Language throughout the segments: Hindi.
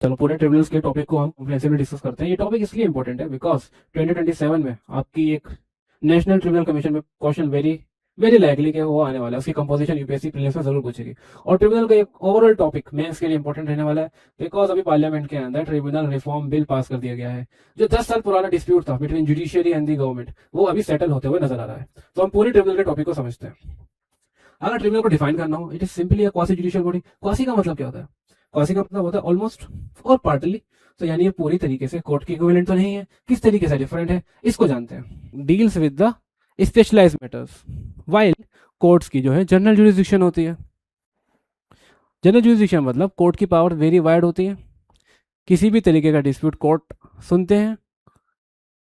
चलो पूरे ट्रिब्यूनल्स के टॉपिक को हम कॉम्प्रिहेंसिवली डिस्कस करते हैं। ये टॉपिक इसलिए इंपॉर्टेंट है बिकॉज 2027 में आपकी एक नेशनल ट्रिब्यूनल कमीशन में क्वेश्चन वेरी वेरी लाइकली कि वो आने वाला है, उसकी कंपोजिशन यूपीएससी प्रीलिम्स में जरूर पूछेगी। और ट्रिब्यूनल का एक ओवरऑल टॉपिक मेंस के लिए इंपॉर्टेंट रहने वाला है बिकॉज अभी पार्लियामेंट के अंदर ट्रिब्यूनल रिफॉर्म बिल पास कर दिया गया है। जो 10 साल पुराना डिस्प्यूट था between judiciary and the government, वो अभी सेटल होते हुए नजर आ रहा है। तो हम पूरी ट्रिब्यूनल के टॉपिक को समझते हैं। अगर ट्रिब्यूनल को डिफाइन करना हो, it is simply a quasi judicial body. Quasi का मतलब क्या होता है? क्वासी का मतलब होता है ऑलमोस्ट और पार्टली। तो यानी ये पूरी तरीके से कोर्ट की इक्विवेलेंट तो नहीं है, किस तरीके से डिफरेंट है इसको जानते हैं। Deals with the specialized matters, while courts की जो है जनरल जुरिसडिक्शन होती है। जनरल जुरिसडिक्शन मतलब कोर्ट की पावर वेरी वाइड होती है, किसी भी तरीके का डिस्प्यूट कोर्ट सुनते हैं।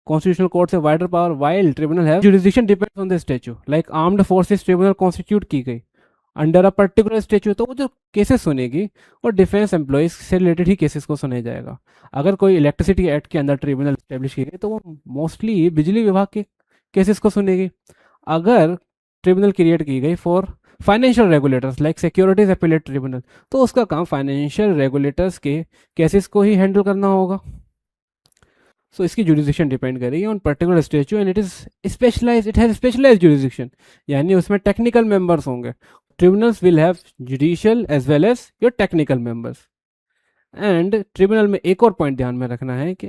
कॉन्स्टिट्यूशनल कोर्ट से वाइडर पावर, वाइल ट्रिब्यूनल है jurisdiction depends on the statue. Like armed forces tribunal constitute की गई अंडर अ पर्टिकुलर स्टेच्यू, तो वो जो केसेस सुनेगी और डिफेंस एम्प्लॉयज से रिलेटेड ही केसेस को सुना जाएगा। अगर कोई इलेक्ट्रिसिटी एक्ट के अंदर ट्रिब्यूनल स्टैब्लिश की गई तो वो मोस्टली बिजली विभाग के केसेस को सुनेगी। अगर ट्रिब्यूनल क्रिएट की गई for financial regulators like securities appellate tribunal, तो उसका काम फाइनेंशियल रेगुलेटर्स के केसेस को ही हैंडल करना होगा। सो इसकी जुरिसडिक्शन डिपेंड करेगी on particular statute and it is specialize, it has specialized jurisdiction, यानी उसमें टेक्निकल मेंबर्स होंगे। Tribunals will have judicial as well as your technical members. And tribunal में एक और पॉइंट ध्यान में रखना है कि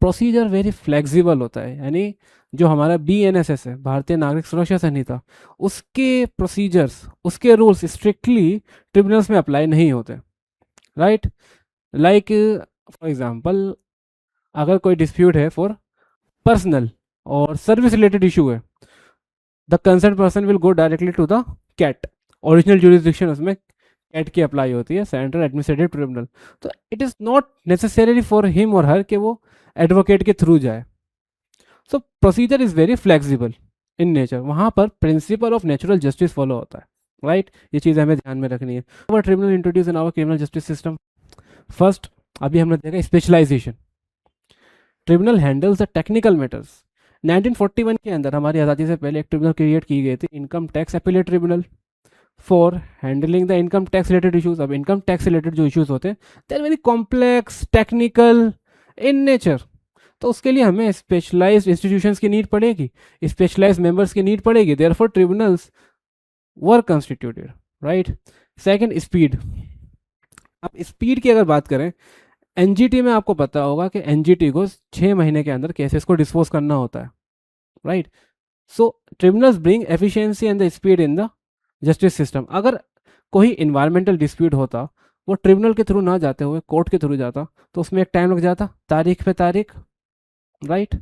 प्रोसीजर वेरी फ्लेक्सिबल होता है, यानी जो हमारा BNSS है, भारतीय नागरिक सुरक्षा संहिता, उसके प्रोसीजर्स, उसके रूल्स स्ट्रिक्टली ट्रिब्यूनल्स में अप्लाई नहीं होते। राइट, लाइक फॉर एग्जांपल अगर कोई डिस्प्यूट है फॉर पर्सनल और सर्विस रिलेटेड इशू है, the concern person will go directly to the CAT. Original jurisdiction उसमें कैट की अप्लाई होती है, सेंट्रल एडमिनिस्ट्रेटिव ट्रिब्यूनल। तो it is not necessary for him और हर कि वो एडवोकेट के थ्रू जाए। So procedure is very flexible in nature, वहाँ पर principle of natural justice follow होता है। राइट, ये चीज़ हमें ध्यान में रखनी है। Our tribunal introduce in our criminal justice system. First, अभी हमने देखा specialization. Tribunal handles the technical matters. 1941 के अंदर हमारी आज़ादी से पहले एक ट्रिब्यूनल क्रिएट की गई थी, income tax appellate tribunal, for handling the income tax related issues. अब इनकम टैक्स रिलेटेड जो इश्यूज होते हैं they are very complex, technical in nature, तो उसके लिए हमें स्पेशलाइज्ड इंस्टीट्यूशंस की नीड पड़ेगी, स्पेशलाइज्ड मेंबर्स की नीड पड़ेगी। Therefore tribunals were constituted. Right. Second, speed. अब स्पीड की अगर बात करें, एनजीटी में आपको पता होगा कि एनजीटी को 6 महीने के अंदर केसेस को डिस्पोज करना होता है। Right, so tribunals bring efficiency and the speed in the justice system. अगर कोई इन्वायरमेंटल डिस्प्यूट होता, वो ट्रिब्यूनल के थ्रू ना जाते हुए कोर्ट के थ्रू जाता, तो उसमें एक टाइम लग जाता, तारीख पे तारीख। राइट।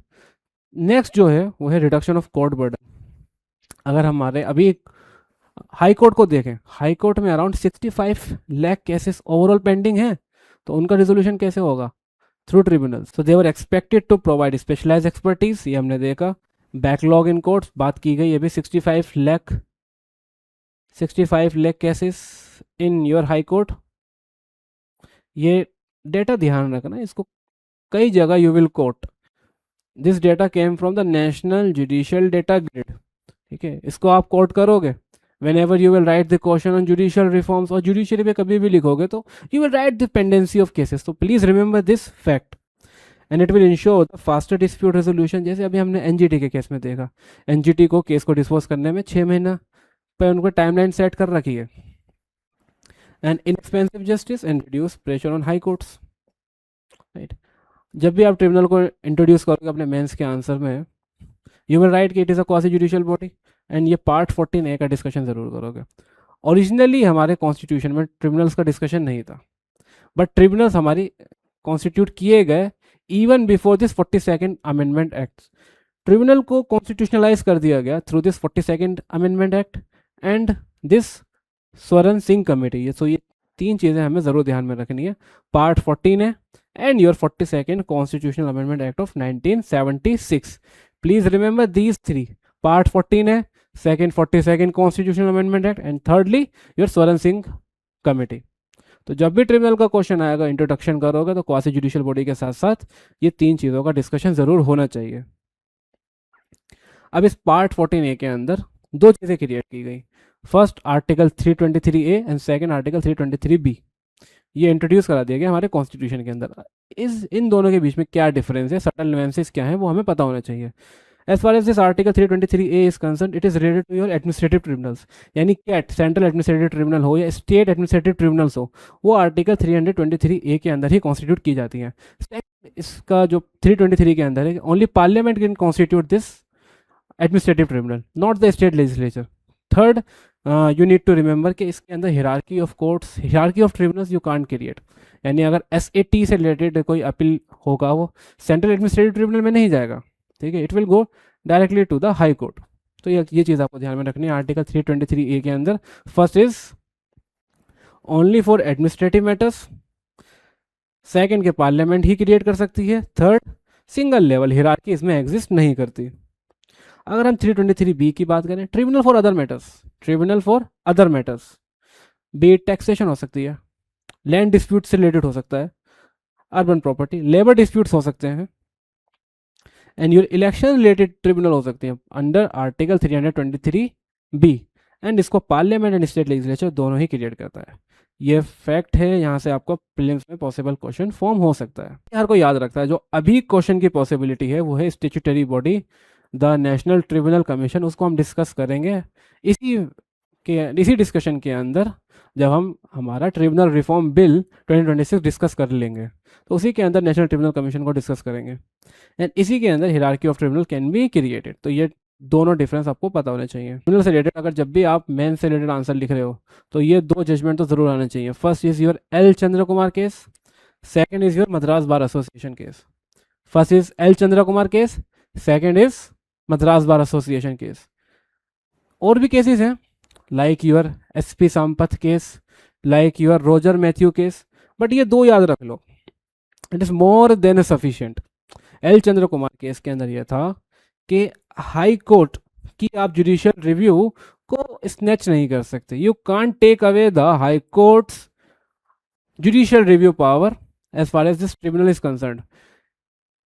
नेक्स्ट जो है वो है रिडक्शन ऑफ कोर्ट बर्डन। अगर हमारे अभी हाई कोर्ट को देखें, हाई कोर्ट में around 65 lakh cases overall pending हैं, तो उनका रिजोल्यूशन कैसे होगा? Through tribunals. तो they were expected to provide specialise expertise, ये हमने देखा। बैकलॉग इन कोर्ट्स बात की गई, ये भी 65 lakh cases in your high court. ये डेटा ध्यान रखना, इसको कई जगह you will quote. This data came from the national judicial data grid. ठीक है, इसको आप कोट करोगे whenever you will write the question on judicial reforms, और जुडिशरी पे कभी भी लिखोगे तो you will write the pendency of cases. तो please remember this fact and it will ensure the faster dispute resolution. जैसे अभी हमने एनजीटी के केस में देखा, एनजीटी को केस को डिस्पोज करने में 6 महीना पर उनको टाइमलाइन सेट कर रखी है। And inexpensive justice and reduce pressure on high courts. Right, जब भी आप ट्रिब्यूनल को इंट्रोड्यूस करोगे अपने मेंस के आंसर में, यू विल राइट कि it is a quasi judicial body, and ये पार्ट 14A का डिस्कशन जरूर करोगे। ओरिजिनली हमारे कॉन्स्टिट्यूशन में ट्रिब्यूनल्स का डिस्कशन नहीं था, बट ट्रिब्यूनल्स हमारी कॉन्स्टिट्यूट किए गए even before this 42nd amendment act. Tribunal को कॉन्स्टिट्यूशनलाइज कर दिया गया through this 42nd amendment act and this Swaran Singh committee. ये सो ये 3 चीज़ें हमें ज़रूर ध्यान में रखनी है, part 14A and your 42nd constitutional amendment act of 1976। Please remember these 3, part 14A, second 42nd constitutional amendment act, and thirdly your Swaran Singh committee. तो जब भी ट्रिब्यूनल का क्वेश्चन आएगा, इंट्रोडक्शन करोगे तो क्वासी जुडिशियल बॉडी के साथ साथ ये 3 चीज़ों का डिस्कशन जरूर होना चाहिए। अब इस पार्ट 14A के अंदर 2 चीज़ें क्रिएट की गई। First article 323A and second article 323B। ये इंट्रोड्यूस करा दिया गया हमारे कॉन्स्टिट्यूशन के अंदर। इन दोनों के बीच में क्या डिफरेंस है, सटल नुएंसेस क्या है, वो हमें पता होना चाहिए। As far as this article 323A is concern, it is related to your administrative tribunals, यानी कैट सेंट्रल एडमिनिस्ट्रेटिव ट्रिब्यूनल हो या स्टेट एडमिनिस्ट्रेटिव ट्रिब्यूनल्स हो, वो आर्टिकल 323A के अंदर ही कॉन्स्टिट्यूट की जाती हैं। इसका जो 323 के अंदर है, only parliament can constitute this administrative tribunal, not the state legislature. Third, you need to remember कि इसके अंदर hierarchy of courts, hierarchy of tribunals you can't create, यानी अगर SAT से रिलेटेड कोई अपील होगा वो सेंट्रल एडमिनिस्ट्रेटिव ट्रिब्यूनल में नहीं जाएगा, ठीक है, it will go directly to the high court. तो ये चीज़ आपको ध्यान में रखनी है आर्टिकल 323A के अंदर। First is only for administrative matters, second के पार्लियामेंट ही क्रिएट कर सकती है, थर्ड सिंगल लेवल हिरार्की इसमें एग्जिस्ट नहीं करती। अगर हम 323B की बात करें, tribunal for other matters, tribunal for other matters, be taxation हो सकती है, लैंड डिस्प्यूट से रिलेटेड हो सकता है, अर्बन प्रॉपर्टी, लेबर डिस्प्यूट्स हो सकते हैं, and your election related tribunal हो सकते हैं अंडर आर्टिकल 323B, एंड इसको पार्लियामेंट एंड स्टेट लेजिस्लेचर दोनों ही क्रिएट करता है। ये फैक्ट है, यहाँ से आपको प्रीलिम्स में पॉसिबल क्वेश्चन फॉर्म हो सकता है, हर कोई याद रखता है। जो अभी क्वेश्चन की पॉसिबिलिटी है वो है statutory body the national tribunal commission, उसको हम डिस्कस करेंगे इसी डिस्कशन के अंदर जब हम हमारा ट्रिब्यूनल रिफॉर्म बिल 2026 डिस्कस कर लेंगे, तो उसी के अंदर नेशनल ट्रिब्यूनल कमीशन को डिस्कस करेंगे, एंड इसी के अंदर hierarchy of tribunal can be created. तो ये दोनों डिफरेंस आपको पता होने चाहिए। ट्रिब्यूनल से रिलेटेड अगर जब भी आप मेन से रिलेटेड आंसर लिख रहे हो तो ये दो जजमेंट तो जरूर आने चाहिए। First is your L Chandra Kumar case, second is your Madras bar association case. First is L Chandra Kumar case, second is Madras bar association case. और भी केसेस हैं like your SP Sampath case, like your Roger Mathew case, but ये दो याद रख लो, it is more than sufficient. L Chandra Kumar case के अंदर यह था कि हाई कोर्ट की आप जुडिशियल रिव्यू को स्नैच नहीं कर सकते, you can't take away the high courts judicial review power as far as this tribunal is concerned,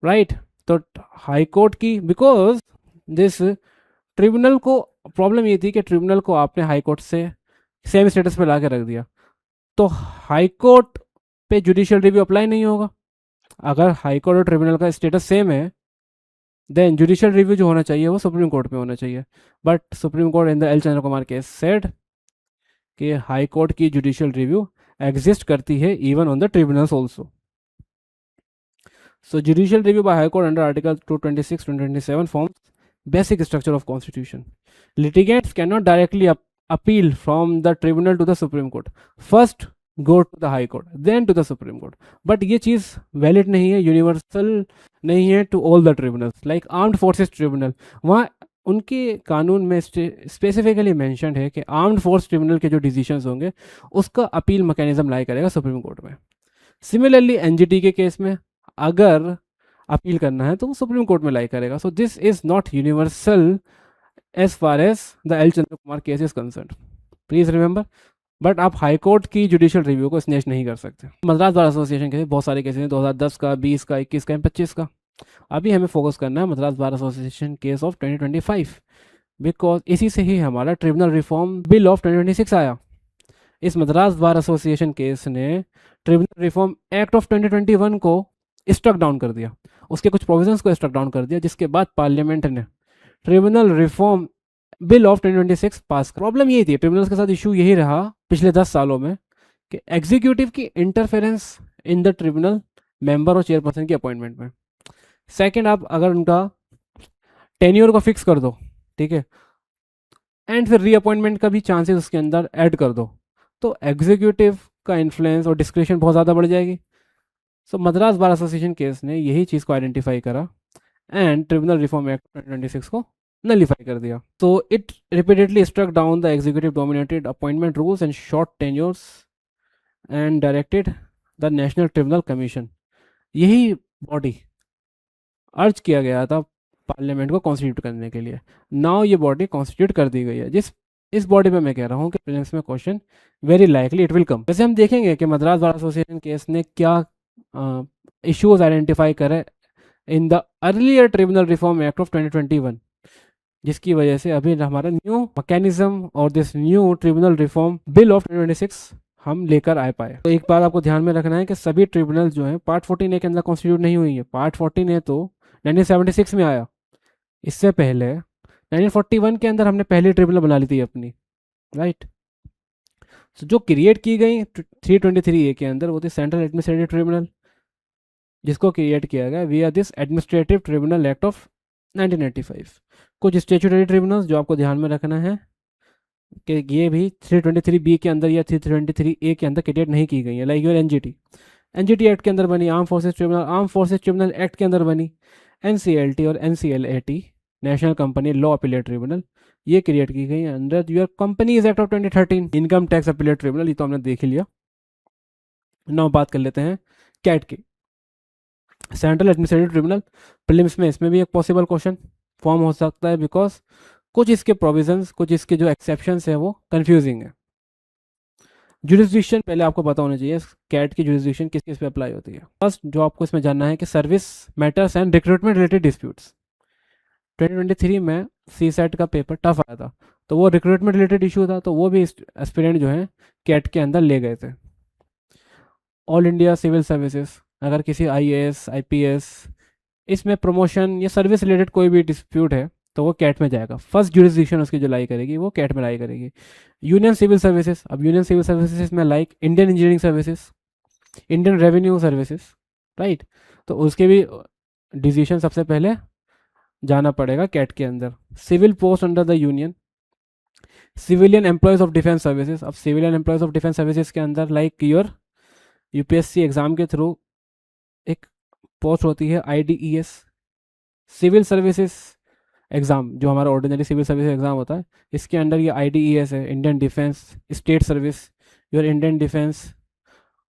right. तो हाई कोर्ट की, बिकॉज दिस ट्रिब्यूनल को प्रॉब्लम ये थी कि ट्रिब्यूनल को आपने हाई कोर्ट से सेम स्टेटस पे ला के रख दिया, तो हाई कोर्ट पे जुडिशियल रिव्यू अप्लाई नहीं होगा। अगर हाई कोर्ट और ट्रिब्यूनल का स्टेटस सेम है देन जुडिशियल रिव्यू जो होना चाहिए वो सुप्रीम कोर्ट पे होना चाहिए, but supreme court in the L Chandra Kumar case said कि हाई कोर्ट की जुडिशियल रिव्यू एग्जिस्ट करती है even on the tribunals also. So judicial review by High Court under Article 226, 227 forms basic structure of Constitution. Litigants cannot directly appeal from the tribunal to the Supreme Court. First go to the High Court, then to the Supreme Court. But ये चीज़ valid नहीं है, universal नहीं है to all the tribunals. Like Armed Forces Tribunal, वहाँ उनके कानून में स्पेसिफिकली मैंशनड है कि आर्म्ड फोर्स ट्रिब्यूनल के जो डिसीजंस होंगे उसका अपील मैकेनिज्म लाई करेगा सुप्रीम कोर्ट में। सिमिलरली NGT के केस में अगर अपील करना है तो वो सुप्रीम कोर्ट में लाई करेगा। So this is not universal as far as the L Chandra Kumar case is concern, please remember. But आप हाई कोर्ट की जुडिशियल रिव्यू को स्नैच नहीं कर सकते। मद्रास बार एसोसिएशन के बहुत सारे केसेस हैं, 2010 का, 20 का, 21 का, 25 का। अभी हमें फोकस करना है Madras bar association case of 2025, because इसी से ही हमारा ट्रिब्यूनल रिफॉर्म बिल ऑफ 2026 आया। इस मद्रास बार एसोसिएशन केस ने ट्रिब्यूनल रिफॉर्म एक्ट ऑफ 2021 को स्ट्रक डाउन कर दिया, उसके कुछ प्रोविजंस को स्ट्रक डाउन कर दिया, जिसके बाद पार्लियामेंट ने tribunal reform bill of 2026 pass. Problem यही थी, ट्रिब्यूनल्स के साथ इशू यही रहा पिछले 10 सालों में कि एग्जीक्यूटिव की interference in the tribunal member और चेयरपर्सन की अपॉइंटमेंट में। सेकंड, आप अगर उनका टेन्योर को फिक्स कर दो, ठीक है, एंड फिर रीअपॉइंटमेंट का भी चांसेस उसके अंदर ऐड कर दो, तो एग्जीक्यूटिव का इन्फ्लुएंस और डिस्क्रिप्शन बहुत ज़्यादा बढ़ जाएगी। सो मद्रास बार एसोसिएशन केस ने यही चीज़ को आइडेंटिफाई करा एंड ट्रिब्यूनल रिफॉर्म एक्ट 2026 को नलीफाई कर दिया। तो it repeatedly struck down the executive dominated appointment rules and short tenures and directed the national tribunal commission, यही बॉडी अर्ज किया गया था पार्लियामेंट को कॉन्स्टिट्यूट करने के लिए। नाउ ये बॉडी कॉन्स्टिट्यूट कर दी गई है, इस बॉडी पे मैं कह रहा हूँ कि प्रीलिम्स में question very likely it will come. वैसे हम देखेंगे कि मद्रास बार एसोसिएशन केस ने क्या इश्यूज आइडेंटिफाई करे in the earlier tribunal reform act of 2021, जिसकी वजह से अभी हमारा न्यू मैकेनिज्म और this new tribunal reform bill of 2026 हम लेकर आ पाए। तो एक बात आपको ध्यान में रखना है कि सभी ट्रिब्यूनल जो हैं पार्ट 14A के अंदर कॉन्स्टिट्यूट नहीं हुई है। पार्ट 14A तो 1976 में आया। इससे पहले 1941 के अंदर हमने पहली ट्रिब्यूनल बना ली थी अपनी, राइट। तो जो क्रिएट की गई 323A के अंदर वो थी सेंट्रल एडमिनिस्ट्रेटिव ट्रिब्यूनल, जिसको क्रिएट किया गया via this administrative tribunal act of 1995। कुछ स्टेचुटरी ट्रिब्यूनल्स जो आपको ध्यान में रखना है कि ये भी 323B के अंदर या 323A के अंदर क्रिएट नहीं की गई है, लाइक योर एनजीटी एक्ट के अंदर बनी, आर्म फोर्सेज ट्रिब्यूनल एक्ट के अंदर बनी, एनसीएलटी और NCLAT national company law appellate tribunal ये क्रिएट की गई है under your companies act of 2013। Income tax appellate tribunal ये तो हमने देख ही लिया। नाउ बात कर लेते हैं कैट की, सेंट्रल एडमिनिस्ट्रेटिव ट्रिब्यूनल। प्रीलिम्स में इसमें भी एक पॉसिबल क्वेश्चन फॉर्म हो सकता है, बिकॉज कुछ इसके प्रोविजंस, कुछ इसके जो एक्सेप्शंस है वो कंफ्यूजिंग है। जुरिस्डिक्शन पहले आपको पता होना चाहिए, कैट की जुरिस्डिक्शन किस किस पे अप्लाई होती है। फर्स्ट जो आपको इसमें जानना है कि service matters and recruitment related disputes. 2023 में सी सेट का पेपर टफ आया था, तो वो रिक्रूटमेंट रिलेटेड इशू था, तो वो भी एस्पिरेंट जो है कैट के अंदर ले गए थे। ऑल इंडिया सिविल सर्विसेज, अगर किसी आईएएस आईपीएस इसमें प्रमोशन या सर्विस रिलेटेड कोई भी डिस्प्यूट है तो वो कैट में जाएगा। फर्स्ट जुरिस्डिक्शन उसकी जो लाई करेगी वो कैट में लाई करेगी। यूनियन सिविल सर्विसेज, अब यूनियन सिविल सर्विसेज में like Indian engineering services, Indian revenue services, right, तो उसके भी डिसीजन सबसे पहले जाना पड़ेगा कैट के अंदर। Civil post under the union, civilian employees of defence services. अब civilian employees of defence services के अंदर लाइक योर यूपीएससी एग्जाम के थ्रू एक पोस्ट होती है आईडीईएस, सिविल सर्विसेज एग्ज़ाम जो हमारा ऑर्डिनरी सिविल सर्विस एग्ज़ाम होता है, इसके अंडर ये आईडीईएस है, Indian defence state service, your Indian defence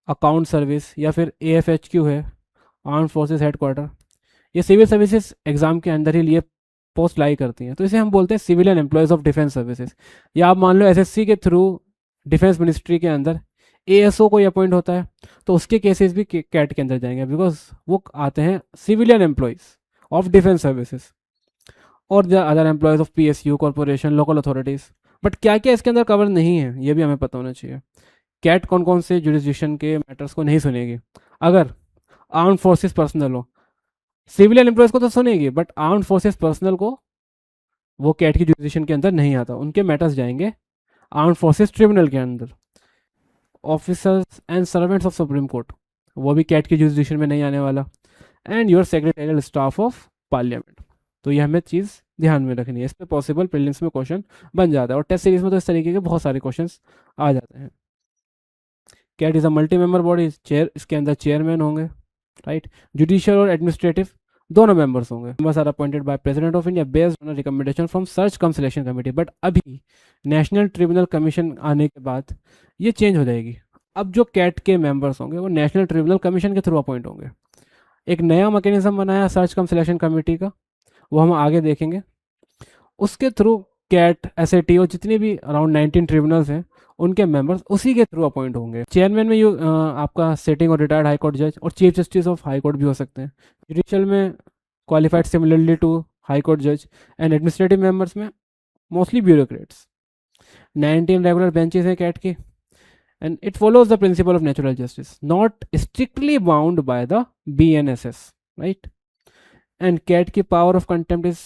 account service, या फिर एएफएचक्यू है, आर्म फोर्सेस हेडक्वार्टर। ये सिविल सर्विसेज एग्ज़ाम के अंदर ही ये पोस्ट लाई करती हैं, तो इसे हम बोलते हैं civilian employees of defence services. या आप मान लो एसएससी के थ्रू डिफेंस मिनिस्ट्री के अंदर एएसओ कोई अपॉइंट होता है, तो उसके केसेस भी कैट के अंदर जाएंगे, बिकॉज वो आते हैं civilian employees of defence services और the other employees of PSU corporation local authorities. But क्या क्या इसके अंदर कवर नहीं है ये भी हमें पता होना चाहिए। कैट कौन कौन से जुरिस्डिक्शन के मैटर्स को नहीं सुनेगी? अगर आर्म्ड फोर्सेस पर्सनल हो, सिविलियन एम्प्लॉयज़ को तो सुनेगी, बट आर्म्ड फोर्सेस पर्सनल को वो कैट की जुरिस्डिक्शन के अंदर नहीं आता, उनके मैटर्स जाएंगे आर्म्ड फोर्सेस ट्रिब्यूनल के अंदर। Officers and servants of supreme court वो भी कैट की जुरिस्डिक्शन में नहीं आने वाला। And your secretarial staff of parliament. तो ये हमें चीज़ ध्यान में रखनी है, इस पर पॉसिबल प्रीलिम्स में क्वेश्चन बन जाता है, और टेस्ट सीरीज में तो इस तरीके के बहुत सारे क्वेश्चन आ जाते हैं। CAT is a multi member body, chair इसके अंदर चेयरमैन होंगे, राइट। जुडिशियल और एडमिनिस्ट्रेटिव दोनों मेंबर्स होंगे। Members are appointed by president of India based on recommendation from search cum selection committee. But अभी नेशनल ट्रिब्यूनल कमीशन आने के बाद ये चेंज हो जाएगी। अब जो कैट के मेंबर्स होंगे वो नेशनल ट्रिब्यूनल कमीशन के थ्रू अपॉइंट होंगे। एक नया मैकेनिज्म बनाया सर्च कम सिलेक्शन कमेटी का, वो हम आगे देखेंगे। उसके थ्रू कैट एसएटी और जितने भी अराउंड 19 ट्रिब्यूनल्स हैं उनके मेंबर्स उसी के थ्रू अपॉइंट होंगे। चेयरमैन में आपका सिटिंग और रिटायर्ड हाई कोर्ट जज और chief justice of high court भी हो सकते हैं। जुडिशियल में qualified similarly to high court जज, एंड एडमिनिस्ट्रेटिव मेंबर्स में मोस्टली ब्यूरोक्रेट्स। 19 रेगुलर बेंचेस हैं कैट की, and it follows the principle of natural justice, not strictly bound by the BNSS, right? And CAT की power of contempt is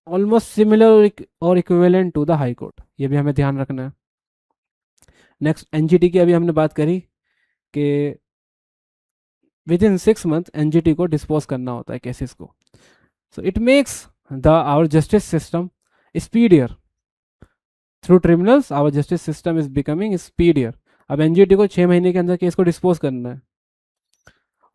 almost similar or equivalent to the high court, ये भी हमें ध्यान रखना है। नेक्स्ट एनजीटी की अभी हमने बात करी कि विद इन 6 मंथ एनजीटी को डिस्पोज करना होता है केसेस को, so it makes the our justice system speedier. Through tribunals our justice system is becoming speedier. अब एनजीटी को 6 महीने के अंदर केस को डिस्पोज करना है,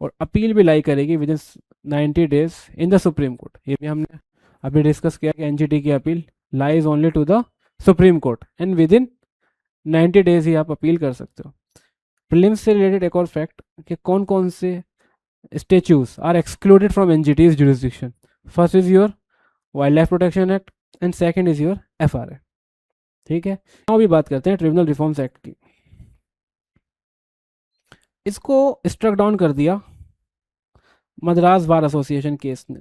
और अपील भी लाई करेगी within 90 days in the Supreme Court. ये भी हमने अभी डिस्कस किया कि एनजीटी की appeal lies only to the Supreme Court, and within 90 days ही आप अपील कर सकते हो। प्रीलिम्स से रिलेटेड एक और फैक्ट कि कौन कौन से statutes are excluded from NGT's jurisdiction. First is your Wildlife Protection Act, and second is your FRA. ठीक है, अब भी बात करते हैं ट्रिब्यूनल रिफॉर्म्स एक्ट की। इसको स्ट्रक डाउन कर दिया मद्रास बार एसोसिएशन केस ने।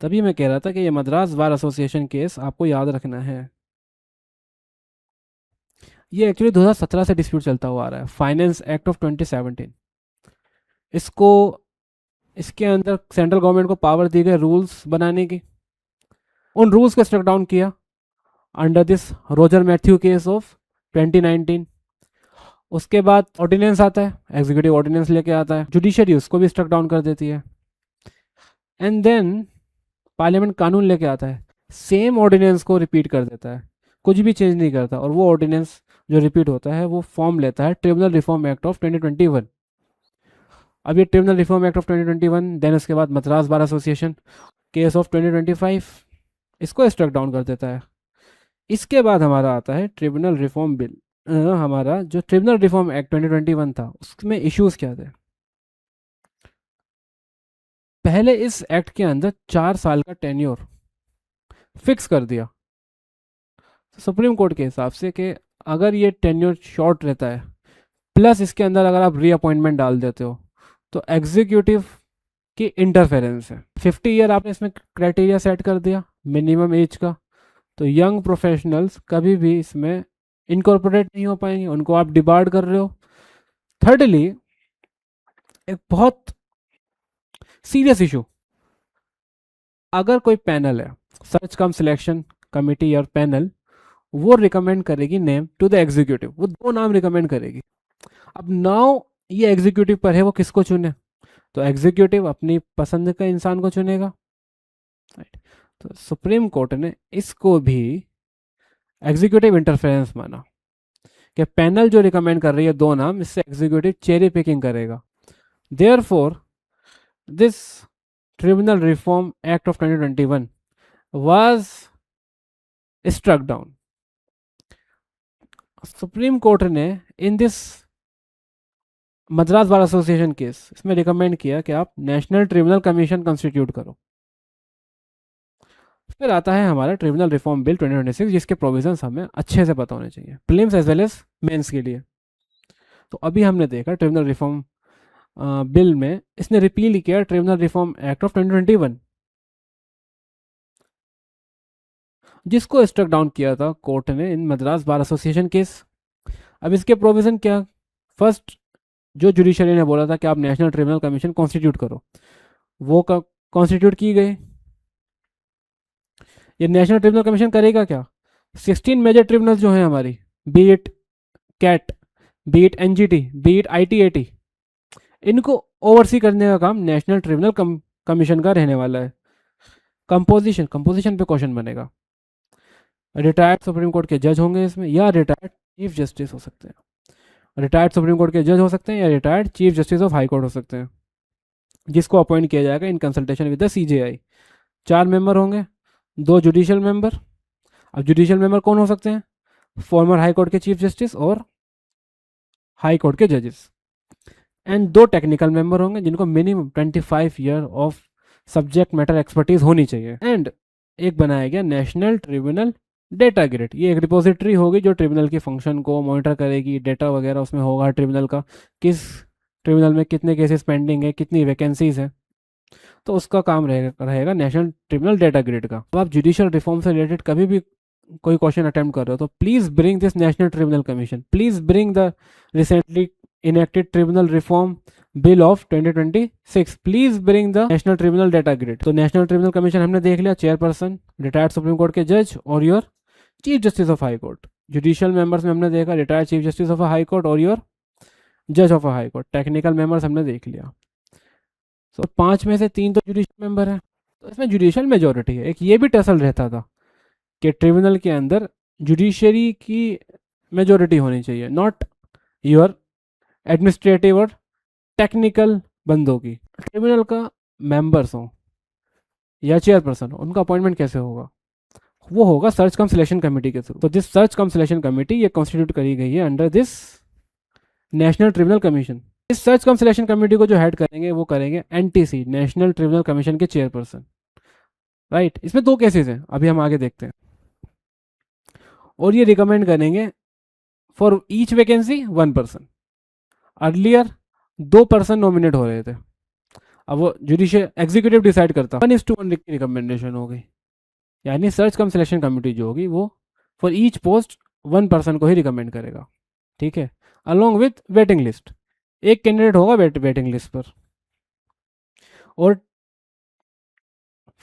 तभी मैं कह रहा था कि ये मद्रास बार एसोसिएशन केस आपको याद रखना है। ये एक्चुअली 2017 से डिस्प्यूट चलता हुआ आ रहा है, फाइनेंस एक्ट ऑफ 2017। इसको इसके अंदर सेंट्रल गवर्नमेंट को पावर दी गई रूल्स बनाने की, उन रूल्स को स्ट्रक डाउन किया under this Roger Mathew case of 2019। उसके बाद ऑर्डिनेंस आता है, एग्जीक्यूटिव ऑर्डिनेंस लेके आता है, जुडिशरी उसको भी स्ट्रक डाउन कर देती है, एंड देन पार्लियामेंट कानून लेके आता है, सेम ऑर्डिनेंस को रिपीट कर देता है, कुछ भी चेंज नहीं करता, और वो ऑर्डिनेंस जो रिपीट होता है वो फॉर्म लेता है ट्रिब्यूनल रिफॉर्म एक्ट ऑफ 2021। अब ये tribunal reform act of 2021, then उसके बाद Madras bar association case of 2025, इसको स्ट्रक डाउन कर देता है। इसके बाद हमारा आता है ट्रिब्यूनल रिफॉर्म बिल। हमारा जो ट्रिब्यूनल रिफॉर्म एक्ट 2021 था उसमें इश्यूज क्या थे? पहले इस एक्ट के अंदर 4 साल का टेन्योर फिक्स कर दिया सुप्रीम कोर्ट के हिसाब से कि अगर ये टेन्योर शॉर्ट रहता है, प्लस इसके अंदर अगर आप रीअपॉइंटमेंट डाल देते हो, तो एग्जीक्यूटिव की इंटरफेरेंस है। 50 ईयर आपने इसमें क्राइटेरिया सेट कर दिया मिनिमम एज का, तो यंग प्रोफेशनल्स कभी भी इसमें इनकॉर्पोरेट नहीं हो पाएंगे, उनको आप डिबार्ड कर रहे हो। थर्डली, एक बहुत सीरियस इशू, अगर कोई पैनल है, सर्च कम सिलेक्शन कमिटी और पैनल, वो रिकमेंड करेगी नेम टू द एग्जीक्यूटिव, वो 2 नाम रिकमेंड करेगी। अब नाउ ये एग्जीक्यूटिव पर है वो किसको चुने, तो एग्जीक्यूटिव अपनी पसंद का इंसान को चुनेगा, राइट। तो सुप्रीम कोर्ट ने इसको भी एग्जीक्यूटिव इंटरफेरेंस माना कि पैनल जो रिकमेंड कर रही है 2 नाम, इससे एग्जीक्यूटिव चेरी पिकिंग करेगा। Therefore this Tribunal reform act of 2021 was struck down. Supreme Court ने in this Madras bar association case, इसमें रिकमेंड किया कि आप नेशनल ट्रिब्यूनल कमीशन कंस्टिट्यूट करो। फिर आता है हमारा ट्रिब्यूनल रिफॉर्म बिल 2026, जिसके प्रोविजंस हमें अच्छे से पता होने चाहिए, prelims as well as mains के लिए। तो अभी हमने देखा ट्रिब्यूनल रिफॉर्म बिल में इसने रिपील किया ट्रिब्यूनल रिफॉर्म एक्ट ऑफ 2021, जिसको स्ट्रक डाउन किया था कोर्ट ने इन मद्रास बार एसोसिएशन केस। अब इसके प्रोविजन क्या? फर्स्ट, जो जुडिशरी ने बोला था कि आप नेशनल ट्रिब्यूनल कमीशन कॉन्स्टिट्यूट करो, वो कॉन्स्टिट्यूट की गई। ये नेशनल ट्रिब्यूनल कमीशन करेगा क्या? 16 मेजर ट्रिब्यूनल जो हैं हमारी, be it CAT, be it NGT, be it ITAT, इनको ओवरसी करने का काम नेशनल ट्रिब्यूनल कमीशन का रहने वाला है। कंपोजिशन पे क्वेश्चन बनेगा, रिटायर्ड सुप्रीम कोर्ट के जज होंगे इसमें, या रिटायर्ड चीफ जस्टिस हो सकते हैं। रिटायर्ड सुप्रीम कोर्ट के जज हो सकते हैं या retired chief justice of high court हो सकते हैं, जिसको अपॉइंट किया जाएगा in consultation with the CJI. 4 member होंगे, 2 जुडिशियल मेंबर। अब जुडिशियल मेंबर कौन हो सकते हैं? फॉर्मर हाई कोर्ट के चीफ जस्टिस और हाई कोर्ट के जजेस। एंड 2 टेक्निकल मेंबर होंगे, जिनको minimum 25 year of subject matter expertise होनी चाहिए। एंड एक बनाया गया नेशनल ट्रिब्यूनल डेटा ग्रिड, ये एक रिपोजिटरी होगी जो ट्रिब्यूनल की फंक्शन को मॉनिटर करेगी, डेटा वगैरह उसमें होगा ट्रिब्यूनल का, किस ट्रिब्यूनल में कितने केसेस पेंडिंग है, कितनी वैकेंसीज है, तो उसका काम रहेगा नेशनल ट्रिब्यूनल डेटा ग्रिड का। तो आप जुडिशियल रिफॉर्म से रिलेटेड कभी भी कोई क्वेश्चन अटेम्प्ट कर रहे हो तो please bring this national tribunal commission, please bring the recently enacted tribunal reform bill of 2026, please bring the national tribunal data grid. तो नेशनल ट्रिब्यूनल कमीशन हमने देख लिया, चेयरपर्सन रिटायर्ड सुप्रीम कोर्ट के जज और your chief justice of high court. Judicial members में हमने देखा retired chief justice of high court और योर जज of high court. Technical members हमने देख लिया। तो 5 में से 3 तो जुडिशियल मेंबर है, तो इसमें जुडिशियल मेजोरिटी है। एक ये भी टसल रहता था कि ट्रिब्यूनल के अंदर जुडिशरी की मेजोरिटी होनी चाहिए, नॉट योर एडमिनिस्ट्रेटिव और टेक्निकल बंदों की। ट्रिब्यूनल का मेंबर्स हों या चेयरपर्सन हो, उनका अपॉइंटमेंट कैसे होगा? वो होगा सर्च कम सिलेक्शन कमेटी के थ्रू। तो this search cum selection committee ये कॉन्स्टिट्यूट करी गई है under this national tribunal commission. इस सर्च कम सिलेक्शन कमेटी को जो हेड करेंगे वो करेंगे एनटीसी, नेशनल ट्रिब्यूनल कमीशन के चेयरपर्सन, राइट। इसमें 2 केसेस हैं, अभी हम आगे देखते हैं। और ये रिकमेंड करेंगे for each vacancy 1 person. Earlier 2 person nominate हो रहे थे, अब वो जुडिशियल एग्जीक्यूटिव डिसाइड करता, 1:1 की रिकमेंडेशन हो गई। यानी सर्च कम सिलेक्शन कमेटी जो होगी वो for each post one person को ही रिकमेंड करेगा, ठीक है, अलोंग विथ वेटिंग लिस्ट। एक कैंडिडेट होगा वेटिंग लिस्ट पर, और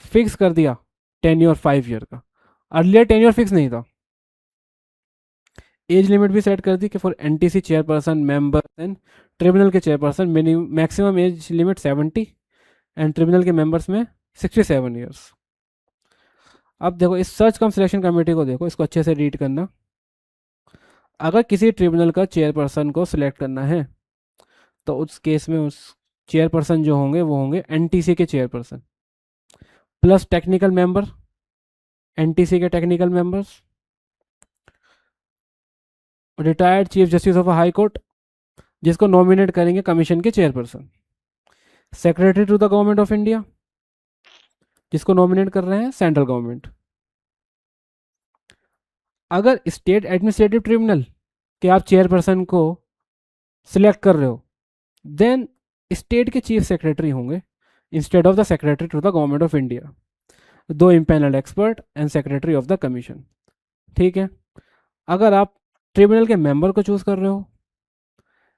फिक्स कर दिया टेन्योर 5 ईयर का। अर्लियर टेन्योर फिक्स नहीं था। एज लिमिट भी सेट कर दी कि for NTC chairperson member and tribunal के chairperson maximum age limit 70 and tribunal के मेंबर्स में 67 ईयर्स। अब देखो इस सर्च कम सिलेक्शन कमेटी को, देखो इसको अच्छे से रीड करना। अगर किसी ट्रिब्यूनल का चेयरपर्सन को सिलेक्ट करना है तो उस केस में उस चेयरपर्सन जो होंगे वो होंगे एनटीसी के chairperson plus technical member, NTC के technical members, retired chief justice of high court जिसको नॉमिनेट करेंगे कमीशन के chairperson, secretary to the government of India जिसको नॉमिनेट कर रहे हैं सेंट्रल गवर्नमेंट। अगर स्टेट एडमिनिस्ट्रेटिव ट्रिब्यूनल के आप चेयरपर्सन को सिलेक्ट कर रहे हो देन स्टेट के चीफ सेक्रेटरी होंगे instead of the secretary to the government of India, दो empanelled expert and secretary of the commission, ठीक है। अगर आप ट्रिब्यूनल के मेंबर को चूज कर रहे हो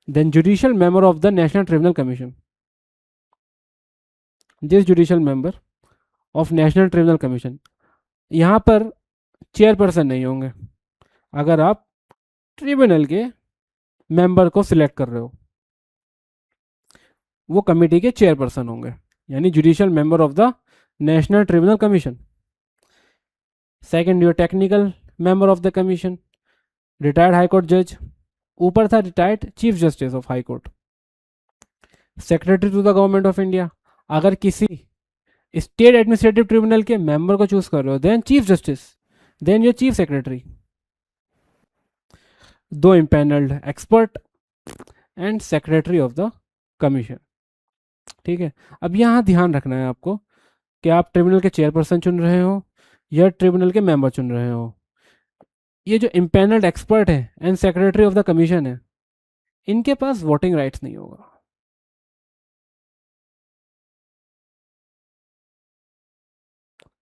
then judicial member of the national tribunal commission, this judicial member of national tribunal commission, यहाँ पर चेयरपर्सन नहीं होंगे अगर आप ट्रिब्यूनल के मेंबर को सिलेक्ट कर रहे हो, वो कमेटी के चेयरपर्सन होंगे, यानी judicial member of the national tribunal commission. Second, your technical member of the commission, retired high court जज, ऊपर था retired chief justice of high court, secretary to the government of India. अगर किसी स्टेट एडमिनिस्ट्रेटिव ट्रिब्यूनल के मेंबर को चूज कर रहे हो then chief justice, then your chief secretary, दो empanelled expert and secretary of the commission, ठीक है। अब यहाँ ध्यान रखना है आपको कि आप ट्रिब्यूनल के चेयरपर्सन चुन रहे हो या ट्रिब्यूनल के मेंबर चुन रहे हो। ये जो इम्पैनल्ड एक्सपर्ट है and secretary of the commission है इनके पास वोटिंग राइट्स नहीं होगा।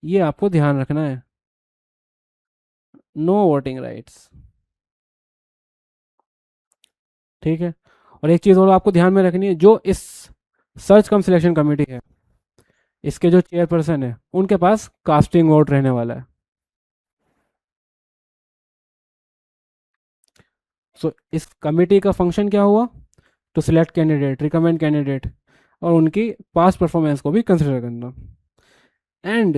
ये आपको ध्यान रखना है, नो वोटिंग राइट्स, ठीक है। और एक चीज़ और आपको ध्यान में रखनी है, जो इस सर्च कम सिलेक्शन कमेटी है इसके जो चेयरपर्सन है उनके पास कास्टिंग वोट रहने वाला है। सो इस कमेटी का फंक्शन क्या हुआ, to select candidate, recommend candidate और उनकी पास्ट परफॉर्मेंस को भी कंसिडर करना। एंड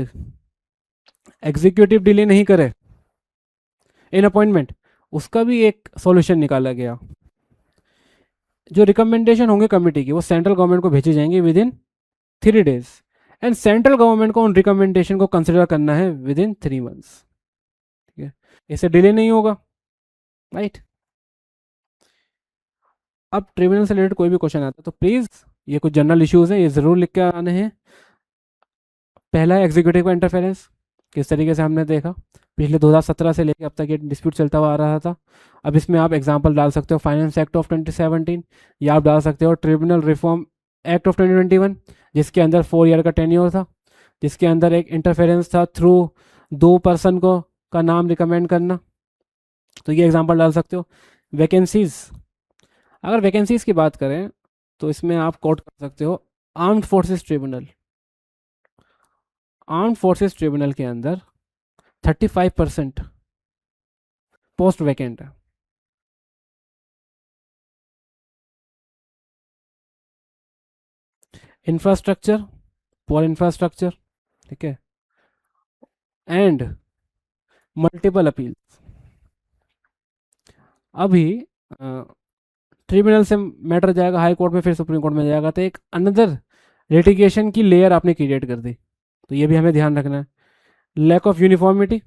एग्जीक्यूटिव डिले नहीं करे इन अपॉइंटमेंट, उसका भी एक सॉल्यूशन निकाला गया। जो रिकमेंडेशन होंगे कमेटी की वो सेंट्रल गवर्नमेंट को भेजे जाएंगे with in 3 days and central government को उन रिकमेंडेशन को कंसिडर करना है विद इन 3 months, ठीक है। इससे डिले नहीं होगा, राइट। अब ट्रिब्यूनल से रिलेटेड कोई भी क्वेश्चन आता है तो प्लीज़ ये कुछ जनरल इश्यूज हैं ये ज़रूर लिख के आने हैं। पहला है एग्जीक्यूटिव का इंटरफेरेंस, किस तरीके से हमने देखा पिछले 2017 से लेकर अब तक ये डिस्प्यूट चलता हुआ आ रहा था। अब इसमें आप एग्जांपल डाल सकते हो फाइनेंस एक्ट ऑफ 2017 या आप डाल सकते हो ट्रिब्यूनल रिफॉर्म एक्ट ऑफ 2021 जिसके अंदर 4 ईयर का टेन्योर था, जिसके अंदर एक इंटरफेरेंस था थ्रू 2 पर्सन को का नाम रिकमेंड करना, तो ये एग्जांपल डाल सकते हो। वैकेंसीज, अगर वैकेंसीज की बात करें तो इसमें आप कोट कर सकते हो armed forces tribunal, armed forces tribunal के अंदर 35% पोस्ट वैकेंट है। इंफ्रास्ट्रक्चर, पुअर इंफ्रास्ट्रक्चर, ठीक है, एंड मल्टीपल अपील। अभी ट्रिब्यूनल से मैटर जाएगा हाई कोर्ट में फिर सुप्रीम कोर्ट में जाएगा तो एक अनदर लिटिगेशन की लेयर आपने क्रिएट कर दी, तो ये भी हमें ध्यान रखना है। Lack of uniformity,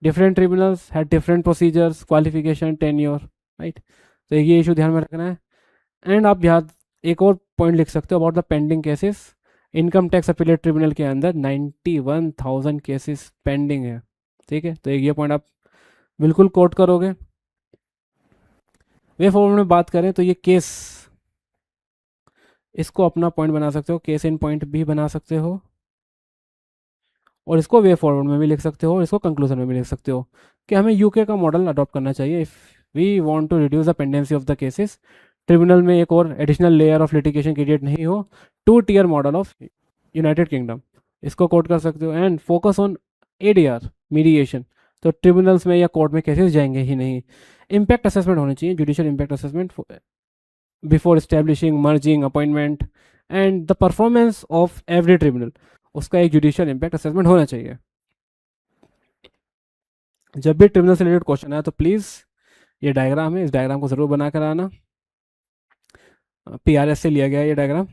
different tribunals had different procedures, qualification, tenure, right, तो ये इशू ध्यान में रखना है। एंड आप याद एक और पॉइंट लिख सकते हो about the pending cases, income tax appellate tribunal के अंदर 91,000 केसेस पेंडिंग है, ठीक है, तो ये पॉइंट आप बिल्कुल कोट करोगे। वे फॉरवर्ड में बात करें तो ये केस, इसको अपना पॉइंट बना सकते हो, केस इन पॉइंट भी बना सकते हो और इसको वे फॉरवर्ड में भी लिख सकते हो और इसको कंक्लूजन में भी लिख सकते हो। कि हमें यूके का मॉडल अडॉप्ट करना चाहिए if we want to reduce the pendency of the cases, tribunal में एक और additional layer of litigation create नहीं हो, 2 tier model of United Kingdom, इसको कोट कर सकते हो, and focus on ADR mediation, तो ट्रिब्यूनल्स में या कोर्ट में केसेस जाएंगे ही नहीं। इम्पैक्ट असेसमेंट होनी चाहिए, judicial impact assessment before establishing merging appointment and the performance of every tribunal, उसका एक जुडिशियल इम्पैक्ट असेसमेंट होना चाहिए। जब भी ट्रिब्यूनल से रिलेटेड क्वेश्चन आए तो प्लीज़ ये डायग्राम है, इस डायग्राम को ज़रूर बना कर आना। पीआरएस से लिया गया है ये डायग्राम।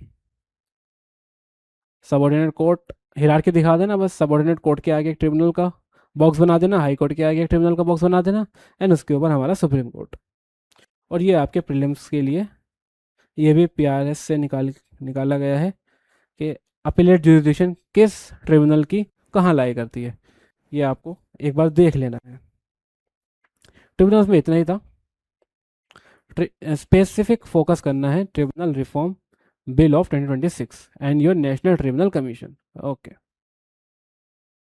सबऑर्डिनेट कोर्ट हिरार्की दिखा देना, बस सबऑर्डिनेट कोर्ट के आगे एक ट्रिब्यूनल का बॉक्स बना देना, हाई कोर्ट के आगे एक ट्रिब्यूनल का बॉक्स बना देना, एंड उसके ऊपर हमारा सुप्रीम कोर्ट। और ये आपके प्रीलिम्स के लिए ये भी पीआरएस से निकाला गया है कि अपीलेट जुरिडिक्शन किस ट्रिब्यूनल की कहाँ लाई करती है, ये आपको एक बार देख लेना है। ट्रिब्यूनल्स में इतना ही था, स्पेसिफिक फोकस करना है tribunal reform bill of 2026 and your national tribunal commission. Okay.